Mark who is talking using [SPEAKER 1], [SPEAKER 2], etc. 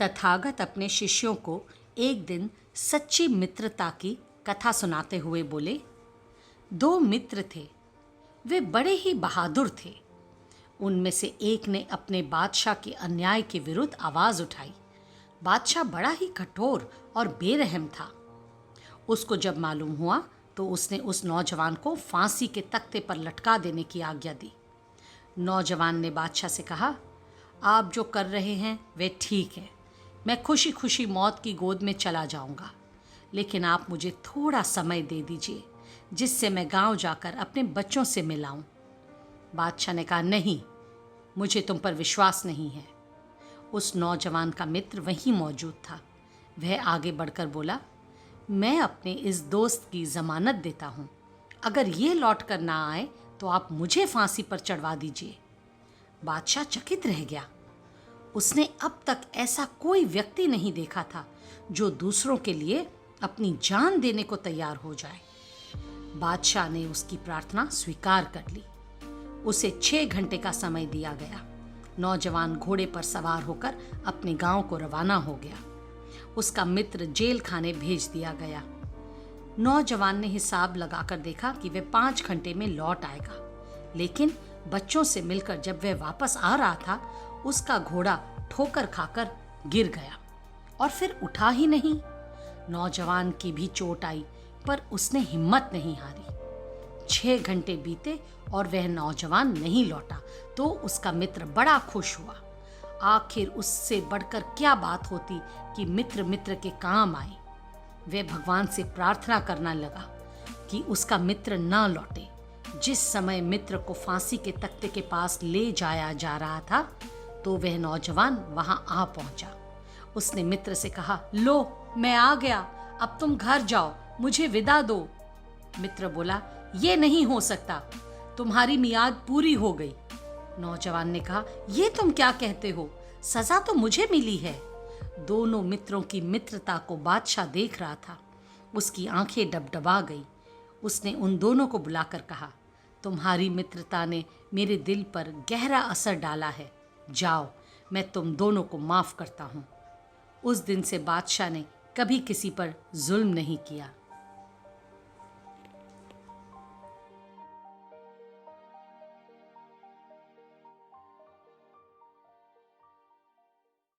[SPEAKER 1] तथागत अपने शिष्यों को एक दिन सच्ची मित्रता की कथा सुनाते हुए बोले, दो मित्र थे। वे बड़े ही बहादुर थे। उनमें से एक ने अपने बादशाह के अन्याय के विरुद्ध आवाज उठाई। बादशाह बड़ा ही कठोर और बेरहम था। उसको जब मालूम हुआ तो उसने उस नौजवान को फांसी के तख्ते पर लटका देने की आज्ञा दी। नौजवान ने बादशाह से कहा, आप जो कर रहे हैं वे ठीक है। मैं खुशी खुशी मौत की गोद में चला जाऊंगा, लेकिन आप मुझे थोड़ा समय दे दीजिए जिससे मैं गांव जाकर अपने बच्चों से मिलाऊं। बादशाह ने कहा, नहीं, मुझे तुम पर विश्वास नहीं है। उस नौजवान का मित्र वहीं मौजूद था। वह आगे बढ़कर बोला, मैं अपने इस दोस्त की जमानत देता हूं। अगर ये लौट कर ना आए तो आप मुझे फांसी पर चढ़वा दीजिए। बादशाह चकित रह गया। उसने अब तक ऐसा कोई व्यक्ति नहीं देखा था जो दूसरों के लिए अपनी जान देने को तैयार हो जाए। बादशाह ने उसकी प्रार्थना स्वीकार कर ली। उसे 6 घंटे का समय दिया गया। नौजवान घोड़े पर सवार होकर अपने गांव को रवाना हो गया। उसका मित्र जेल खाने भेज दिया गया। नौजवान ने हिसाब लगाकर देखा कि वह 5 घंटे में लौट आएगा, लेकिन बच्चों से मिलकर जब वह वापस आ रहा था, उसका घोड़ा ठोकर खाकर गिर गया और फिर उठा ही नहीं। नौजवान की भी चोट आई, पर उसने हिम्मत नहीं हारी। 6 घंटे बीते और वह नौजवान नहीं लौटा तो उसका मित्र बड़ा खुश हुआ। आखिर उससे बढ़कर क्या बात होती कि मित्र मित्र के काम आए। वह भगवान से प्रार्थना करना लगा कि उसका मित्र ना लौटे। जिस समय मित्र को फांसी के तख्ते के पास ले जाया जा रहा था तो वह नौजवान वहां आ पहुंचा। उसने मित्र से कहा, लो, मैं आ गया, अब तुम घर जाओ, मुझे विदा दो। मित्र बोला, ये नहीं हो सकता, तुम्हारी मियाद पूरी हो गई। नौजवान ने कहा, ये तुम क्या कहते हो, सजा तो मुझे मिली है। दोनों मित्रों की मित्रता को बादशाह देख रहा था। उसकी आंखें डबडबा गई। उसने उन दोनों को बुलाकर कहा, तुम्हारी मित्रता ने मेरे दिल पर गहरा असर डाला है। जाओ, मैं तुम दोनों को माफ करता हूँ। उस दिन से बादशाह ने कभी किसी पर जुल्म नहीं किया।